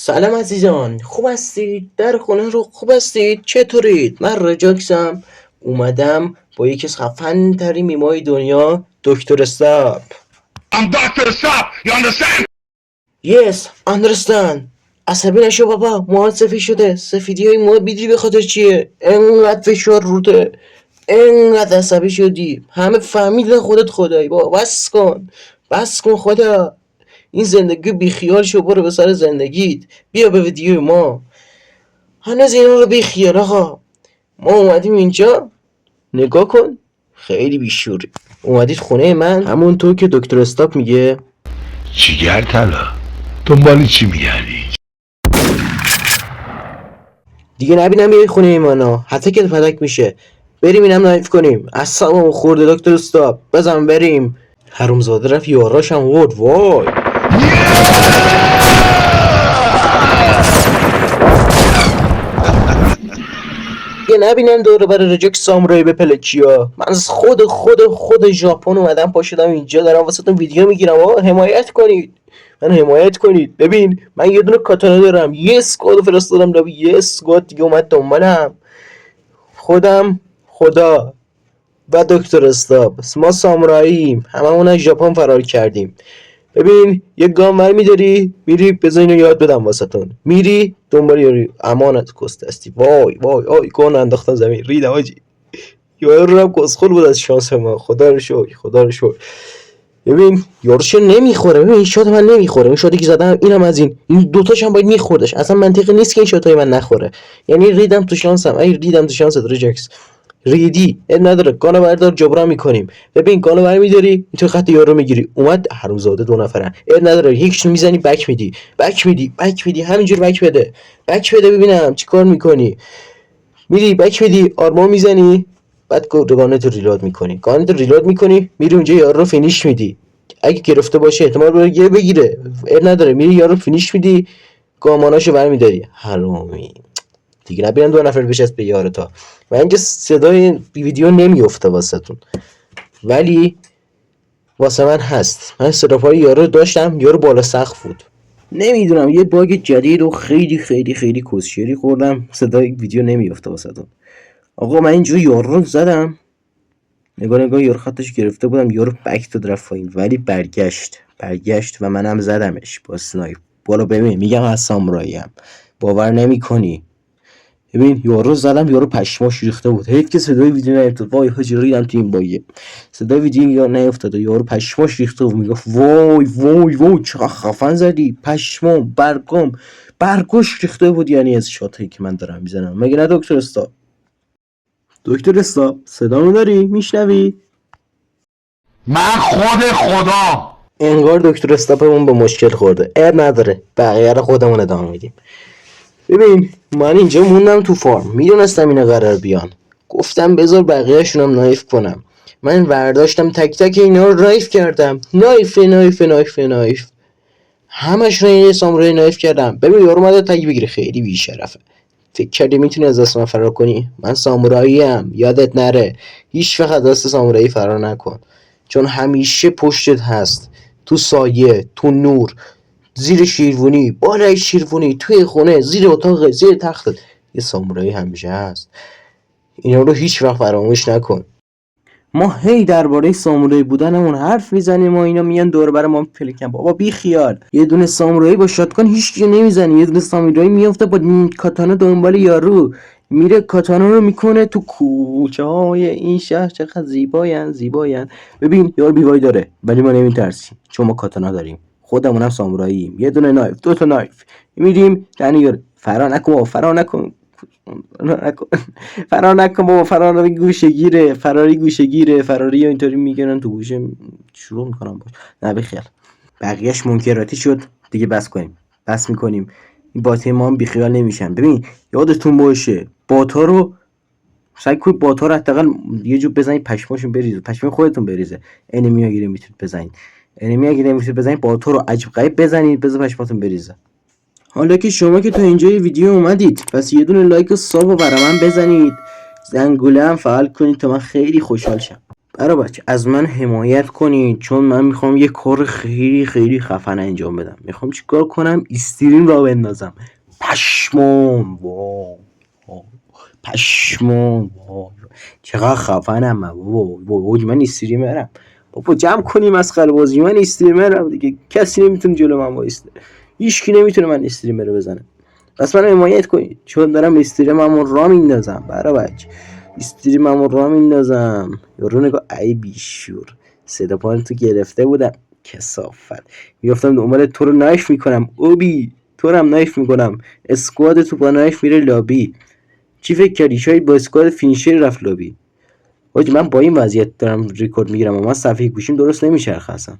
سلام عزیزان، خوب هستید؟ در خونه رو خوب هستید؟ چطورید؟ من رجاکسم، اومدم با یکی از خفن ترین میمای دنیا، دکتر استاپ. I'm Dr. Stop, you understand? Yes, understand. عصبی نشو بابا، موهات سفید شده. سفیدی های موها بیدی به خاطر چیه؟ انقدر فشار روته، انقدر عصبی شدی، همه فهمیدن خودت خدایی. بابا بس کن خدا. این زندگی بیخیال شو، برو به سر زندگیت، بیا به ویدیو ما. هنوز اینا رو بیخیال آقا. ما اومدیم اینجا، نگاه کن، خیلی بیشوری. اومدید خونه من همونطور که دکتر استاپ میگه. چیگر طلا دنبال چی میگردی؟ دیگه نبینم بیای خونه ایمانا، حتی که پدک میشه. بریم اینم نایف کنیم. اصابمون خورده دکتر استاپ، بزن بریم. حرومزاده رفت یاراش هم ورد. وای یه نبینم دوره برای رجاک سامورایی به پلکیا. من از خود ژاپن اومدم، پا شدم اینجا دارم واسهتون ویدیو میگیرم. حمایت کنید، من حمایت کنید. ببین من یه دونه کاتانا دارم، یه اسکواد فرستادم لابی، یه اسکواد دیگه اومد دنبالم. خدا و دکتر استاپ، ما ساموراییم، هممون از ژاپن فرار کردیم. ببین یه گام ور میداری میری، بذار اینو یاد بدم واسهتون. میری دنبال یاری، امانت کست هستی. وای گون انداختم زمین، ریدم آجی. یارو هم کسخل بود از شانس ما، خدا رو شکر. ببین یاروش نمیخوره. ببین این شات من نمیخوره، این شاتی که زدم اینم از این دوتاش هم باید میخوردش. اصلا منطقی نیست که این شاتای من نخوره. یعنی ریدم تو شانسم. ریدم تو شانست رجکس. ریدی نداره، گانو بردار جبران میکنیم. ببین گانو برمیداری تو خط یارو میگیری، اومد حرومزاده دو نفرن. نداره، یکیشون میزنی بک میدی همینجور بک بده ببینم چیکار میکنی. میری بک میدی، آرمان میزنی، بعد گانتو ریلود میکنی، میری اونجا یارو رو فینیش میدی. اگه گرفته باشه احتمال بگیره، نداره، میری یارو فینیش میدی، گاماناشو برمیداری. حرومی دیگه نبینم دو نفر بشست به یارتا. و اینجا صدای ویدیو نمیفته واسهتون، ولی واسه من هست. من صداپای یارو داشتم، یارو بالا سقف بود. نمیدونم یه باگ جدید و خیلی کسشری خوردم، صدای ویدیو نمیفته واسهتون. آقا من اینجوری یارو رو زدم، نگاه یارو خطش گرفته بودم، یارو بک داد رفت پایین، ولی برگشت و منم زدمش با اسنایپ بالا. ببین میگم از ساموراییم، باور نمیکنی. ببین یارو زدم، یارو پشماش ریخته بود. حیف که صدای ویدیو نیفتاد. وای حاجی ریدم تو این باگه، صدای ویدیو نیفتاد و یارو پشماش ریخته بود. میگفت وای چقدر خفن زدی، پشمام برگوش ریخته بود. یعنی از شاتایی که من دارم میزنم. مگه نه دکتر استاپ صدامو داری میشنوی؟ من خدا انگار دکتر استاپمون به مشکل خورده. نداره، بقیه رو خودمون ادامه میدیم. ببین من اینجا موندم تو فارم، میدونستم اینا قرار بیان، گفتم بذار بقیه‌شون هم نایف کنم. من برداشتم تک اینا رو نایف کردم. نایف همش رو یه سامورای نایف کردم. ببین یارو اومده تک بگیره، خیلی بی‌شرفه. فکر کردی میتونی از دست من فرار کنی؟ من ساموراییم، یادت نره. هیچ وقت دست سامورایی فرار نکن، چون همیشه پشتت هست، تو سایه، تو نور، زیر شیروانی، بالای شیروانی، توی خونه، زیر اتاق، زیر تختت، یه سامورایی همیشه هست. اینا رو هیچ وقت فراموش نکن. ما هی درباره سامورایی بودنمون حرف میزنیم و اینا میان دور بر ما پلکن. بابا بی خیال، یه دونه سامورایی با شاتگان هیچ کی نمیزنه، یه دونه سامورایی میافته با کاتانا دنبال یارو، میره کاتانا رو میکنه تو کوچه های این شهر. چقدر زیباین. ببین یار بیوای داره ولی ما نمیترسیم، چون ما کاتانا داریم. خودمونم ساموراییم، یه دونه نایف، دو تا نایف، میریم یعنی یار. فرار نکن فراری گوشه گیره. فراری اینطوری میگنن تو گوشه شروع میکنم باش. نه بخیال، بقیهش منکراتی شد دیگه. بس میکنیم. این باته ما هم بیخیال نمیشن. ببین یادتون باشه باتا رو سعی کنید، باتا رو حداقل یه جو بزنید پشماشون بریزه، پشم خودتون بریزه. انمی اگه نمیتونید بزنید باتا رو عجب غریب بزنید، بذار پشماتون بریزه. حالا که شما که تا اینجای ویدیو اومدید، پس یه دونه لایک و ساب رو برای من بزنید، زنگوله هم فعال کنید تا من خیلی خوشحال شم. برا بچه از من حمایت کنید، چون من میخوام یه کار خیلی خیلی خفن انجام بدم. میخوام چیکار کنم؟ استریم را بندازم. پشمام پشمام چقدر خفنم من بابا. من استریمرم بابا. جمع کنیم مسخره بازی. من استریمرم دیگه، کسی نمیتونه جلو من وایسته. هیچکی نمیتونه من استریمر رو بزنه. پس من حمایت کنید، چون دارم استریممو را میندازم. برا بچه استریممو را میندازم. یارو نگاه ای بیشور، صدا پایین تو گرفته بودم کسافت. میافتم دنبال تو رو نایف میکنم اوبی، تو رو هم نایف میکنم. اسکواد تو با نایف میره لابی. چی فکر کردی شاید با اسکواد فینیشر رفت لابی؟ حاجی من با این وضعیت دارم ریکورد میگیرم و من صفحه گوشیم درست نمیچرخه اصلا.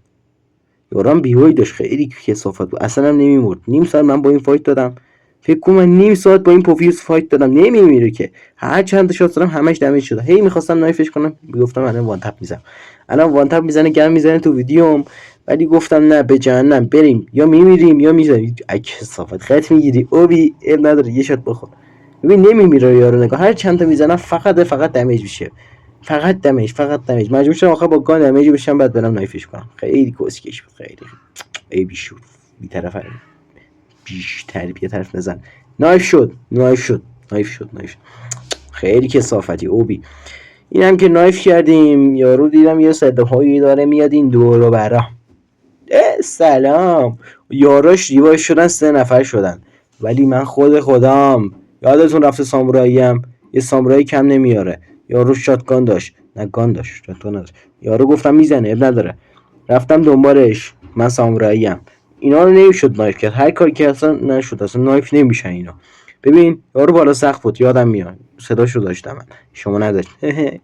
یارم بیهوی داشت، خیلی کثافت بود، اصلا هم نمیمرد. نیم ساعت من با این فایت دادم. فکر کنم من نیم ساعت با این پوفیوس فایت دادم، نمیمیره که. هر چند تا شات دادم همش دمیج شده. هی میخواستم نایفش کنم، میگفتم الان وان تپ میزنم، الان وان تپ میزنه، گم میزنه تو ویدیوم. ولی گفتم نه، به جهنم بریم، یا میمیریم یا میزنیم. ای کثافت خط میگیری اوبی، اب نداره یه شات بخور. ببین نمیمیره یارو، نگاه هر چند تا میزنم فقط دمیج میشه. فقط دمیج. مجبور شدم آخر با گان دمیج بشم، بعد برم نایفش کنم. خیلی کسکش بود، خیلی ای بیشور بی طرف بیشتر بی طرف نزن. نایف شد. خیلی کثافتی اوبی. اینم که نایف کردیم. یارو دیدم یه صداهایی داره میاد این دور و برا. سلام. یاراش ریوای شدن، 3 نفر شدن. ولی من خودم یادتون رفته ساموراییم، یه سامورایی کم نمیاره. یارو شاتگان داشت، نه گان داشت، شاتگان نداشت. یارو گفتم میزنه، اب نداره. رفتم دنبالش، من ساموراییم. اینا رو نمیشد نایف کرد، هر کاری که اصلا نشد، اصلا نایف نمیشن اینا. ببین یارو بالا سقف بود، یادم میاد صداشو داشتم من، شما نداشت.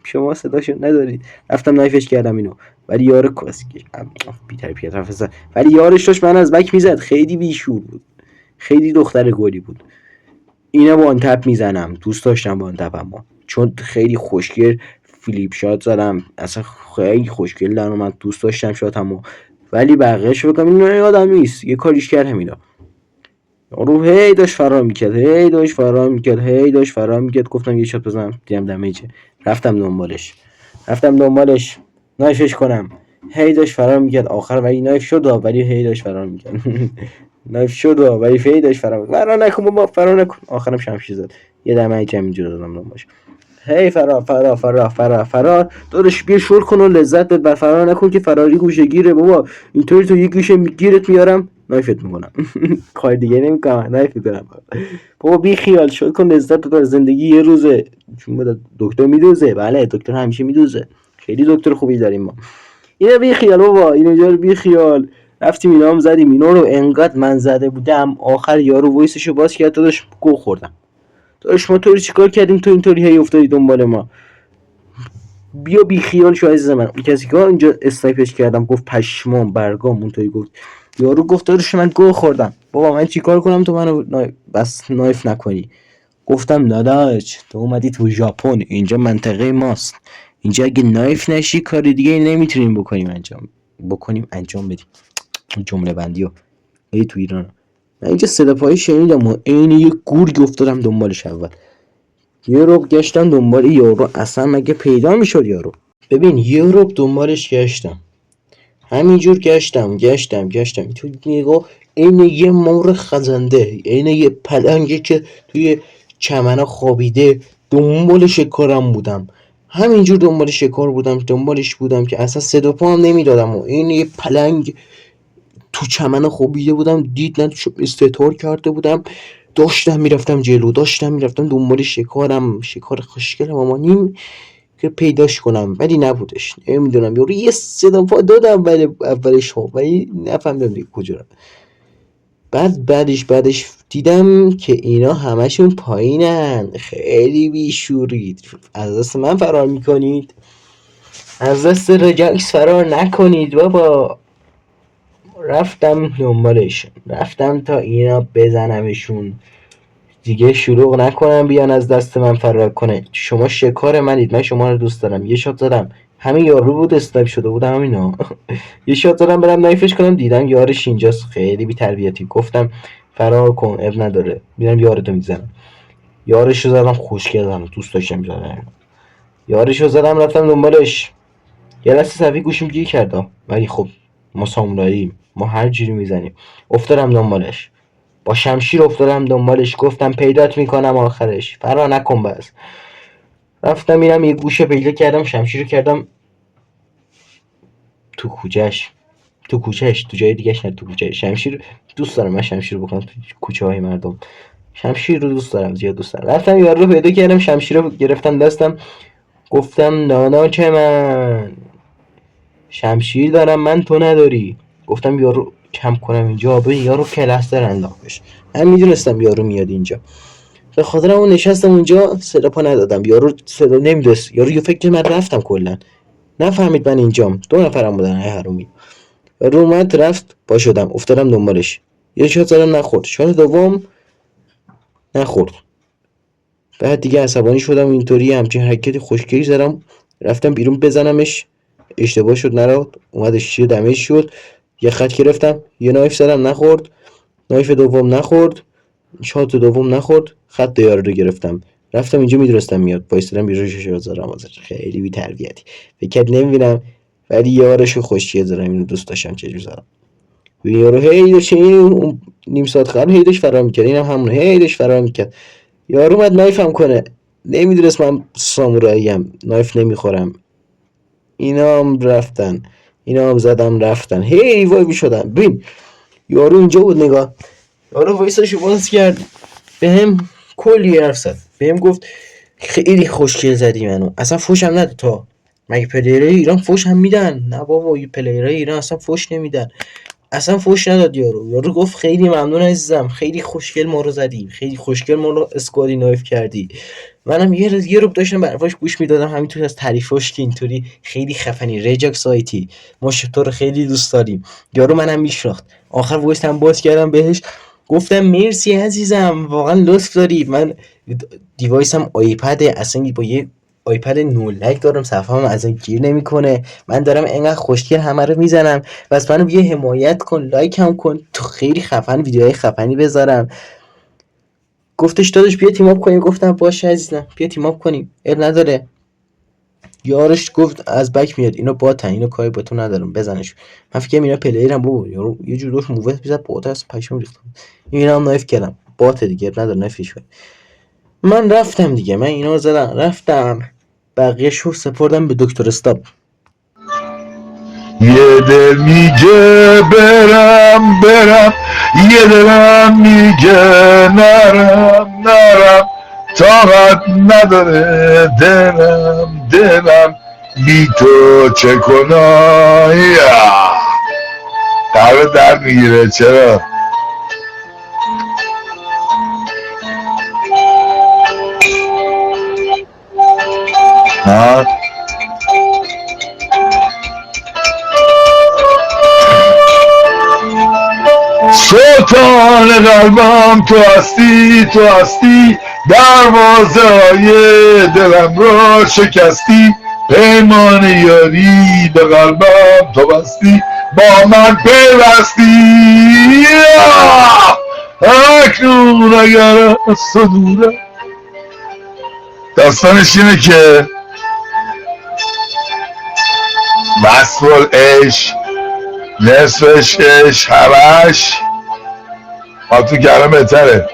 شما صداشو ندارید. رفتم نایفش کردم اینو. ولی یارو کسکش بی‌تر طرف، ولی یارش داشت من از بک میزد. خیلی بیشور بود، خیلی دختر گلی بود. اینا وان تپ میزنم، دوست داشتم وان تپ، اما چون خیلی خوشگل فلیپ شات زدم، اصلا خیلی خوشگل در اومد، دوست داشتم شاتمو. ولی بقیه‌اش بگم اینو یادم نیست یه کاریش کردم. اینا رو هی داشت فرار میکرد. گفتم یه شات بزنم، دیدم دمیجه. رفتم دنبالش نایفش کنم. هی داشت فرار میکرد آخر، ولی نایف شد ولی هی داشت فرار میکرد. نایف شد ولی هی داشت فرار نکن. آخرم شمشیر زد، یه دمیج همینجور دادم دنبالش. هی فرار. داداش بیا شور کن و لذت ببر. بر فرار نکن که فراری گوشه گیره بابا. اینطوری تو یه گوشه گیرت میارم، نایفت میکنم. کار دیگه نمیکنم، نایف میکنم بابا. بی خیال شور کن، لذت ببر. زندگی یه روزه. چون دکتر میدوزه، بله دکتر همیشه میدوزه. خیلی دکتر خوبی داریم ما. اینا بی خیال بابا، اینجا رو بی خیال. رفتیم اینا هم زدیم. اینا رو انقدر من زده بودم، آخر یارو وایسشو باز کرد، داداش گو خوردم. داداش ما طوری چیکار کردیم تو اینطوری هی افتادی دنبال ما؟ بیا بی خیال شو عزیز من. کسی که اینجا اسنایپش کردم گفت پشمام برگام، اونطوری گفت. یارو گفت داداش من گو خوردم. بابا من چیکار کنم تو منو بس نایف نکنی؟ گفتم داداش تو اومدی تو ژاپن، اینجا منطقه ماست. اینجا اگه نایف نشی کار دیگه نمیتونیم بکنیم انجام بدیم. جمله بندی رو ای تو ایران. من اینجا صدا پایی شنیدم و عین یه گورگ افتادم دنبالش. اول یه رو گشتم دنبال یارو، اصلا مگه پیدا میشد یارو؟ ببین یه رو دنبالش گشتم، همینجور گشتم تو نگاه عین یه مور خزنده، عین یه پلنگی که توی چمنه خوابیده دنبال شکارم بودم. همینجور دنبالش بودم که اصلا صدا پا هم نمیدادم و این یه پلنگ تو چمن خوابیده بودم. دید نداشتم، استتار کرده بودم. داشتم میرفتم جلو، دنبال شکار خوشگل مامانیم که پیداش کنم، ولی نبودش. نمیدونم یارو یه صدا پا دادم اولش ها، ولی نفهمیدم دیگه کجا رفت. بعدش دیدم که اینا همشون پایینن. خیلی بیشورید. از دست من فرار میکنید، از دست رجاکس فرار نکنید بابا. رفتم دنبالش، تا اینا بزنمشون دیگه، شلوغ نکنم بیان از دست من فرار کنه. شما شکار منید، من شما رو دوست دارم. یه شات زدم، همین یارو بود اسنایپ شده بودم همینا. یه شات زدم برم نایفش کنم، دیدم یارش اینجاست. خیلی بی تربیتی. گفتم فرار کن، اب نداره، میرم یارتو میزنم. یارشو زدم، خوشگل زدم، دوست داشتم زدم. یارشو زدم، رفتم دنبالش. یه لحظه صفحه گوشیم گیر کردم، ولی خب ما ساموراییم، ما هر جوری میزنیم. افتادم دنبالش، با شمشیر افتادم دنبالش، گفتم پیدات میکنم آخرش، فرار نکن بس. رفتم میرم یه گوشه پیدا کردم، شمشیر رو کردم تو کوچهش، تو جای دیگهش نه، تو کوچه. شمشیر دوست دارم، من شمشیر رو بکنم تو کوچه های مردم، شمشیر رو دوست دارم، زیاد دوست دارم. رفتم یارو رو پیدا کردم، شمشیر رو گرفتم دستم، گفتم داداش من شمشیر دارم من، تو نداری. گفتم یارو کم کنم اینجا، به یارو کلستر انداختش. من میدونستم یارو میاد اینجا، به خاطر اون نشستم اونجا، صدا پا ندادم. یارو صدا نمیدست، یارو یه فکر من رفتم کلا، نفهمید من اینجام. 2 نفرم بودن، ای حرومی. یارو اومد رفت، پا شدم افتادم دنبالش، یه شات زدم نخورد، شات دوم نخورد. بعد دیگه عصبانی شدم، اینطوری همچین حرکتی خوشگلی زدم، رفتم بیرون بزنمش، اشتباه شد نرفت، اومدش چیه دمیج شد. یه خط گرفتم، یه نایف زدم نخورد، نایف دوم نخورد، شات دوم نخورد، خط یارو رو گرفتم. رفتم اینجا میدونستم میاد، وایسادم بیرون شش زدم ازش. خیلی بی تربیتی، فکر نمیبینم، ولی یارشو خوشگل زدم، اینو دوست داشتم چجور زدم. یارو هی داشت اون نیم ساعت قبل هی داشت فرار میکرد، اینم همون هی داشت فرار میکرد. یارو اومد نایفم کنه، نمیدونست من ساموراییم، نایف نمیخورم. اینا هم رفتن، اینا هم زدم رفتن، هی وای میشدم. ببین یارو اینجا بود، نگاه، یارو وایساشو باز کرد، بهم کلی حرف زد، بهم گفت خیلی خوشگل زدی منو، اصلا فوش هم نداد. تا مگه پلیرای ایران فوش هم میدن؟ نه بابا، پلیرای ایران اصلا فوش نمیدن، اصلا فوش نداد. یارو گفت خیلی ممنون عزیزم، خیلی خوشگل ما رو زدی، خیلی خوشگل ما رو اسکوادی نایف کردی. منم یه رو داشتم برفاش گوش میدادم، همینطوری از تعریفاش که اینطوری خیلی خفنی، رجاک سایتی، ما تو رو خیلی دوست داریم. یارو منم میشناخت. آخر وایستم باز کردم بهش، گفتم مرسی عزیزم، واقعا لطف داری. من دیوایسم آیپد، اصلا با یه آیپد نولک دارم، صفحه‌ام اصلا گیر نمیکنه، من دارم اینقدر خوشگل همه رو میزنم، بس منو بیا حمایت کن، لایک هم کن، تو خیلی خفن ویدیوهای خفنی بذارم. گفتش داداش بیا تیم اپ کنیم، گفتم باشه عزیزم بیا تیم اپ کنیم، اب نداره. یارش گفت از بک میاد، اینا باتن، اینا کاری با تو ندارم، بزنش. من فکر کنم اینا پلیرم بابا، یارو یه جور داشت مووت میزد، بات از پشم ریختم. اینا هم نایف کردم، بات دیگه اب نداره، نایفش. من رفتم دیگه، من اینا رو زدم رفتم، بقیه شو سپردم به دکتر استاب. یه دل میگه برم یه دلم میگه نرم طاقت نداره دلم بی تو چه کنم. قلب درد میگیره چرا؟ ها؟ سلطان قلبم تو هستی دروازه های دلم رو شکستی، پیمان یاری به قلبم تو بستی، با من پیوستی. اکنون اگر صدوره. داستانش اینه که وصل عشق نصفش عشق همش تو گرم بهتره.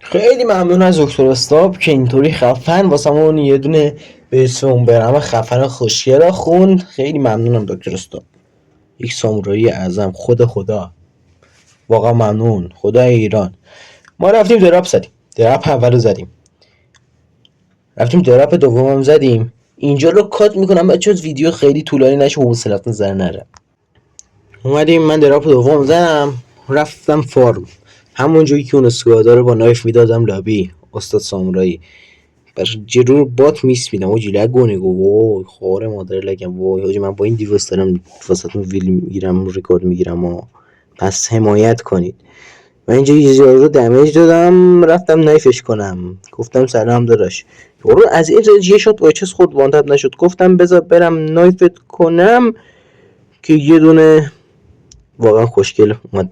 خیلی ممنون از دکتر استاب که اینطوری خفن واسمون یه دونه به اسم برم خفن خوشگل را خوند. خیلی ممنونم دکتر استاب، یک سامورایی اعظم، خدا واقعا ممنون، خدای ایران. ما رفتیم دراب زدیم، دراب اولو زدیم، رفتیم دراب دومم زدیم. اینجا رو کات میکنم بچه از ویدیو خیلی طولانی نشه و حوصلتون سر نره. اومدیم، من دراب دوم زدم، رفتم فارم، همون جایی که اون اسکوادا رو با نایف میدادم لابی. استاد سامورایی بر جرور بات میسپیدم و جیله گونه گو وای خوار مادر لگم، وای حاجی من با این دیویس دارم واسهتون ویل میگیرم، رکورد میگیرم و پس حمایت کنید. من اینجا یه رو دمیج دادم، رفتم نایفش کنم، گفتم سلام داداش. یارو از این یه شات وایچس خود وانتد نشد، گفتم بذار برم نایفت کنم که یه دونه واقعا خوشگل اومد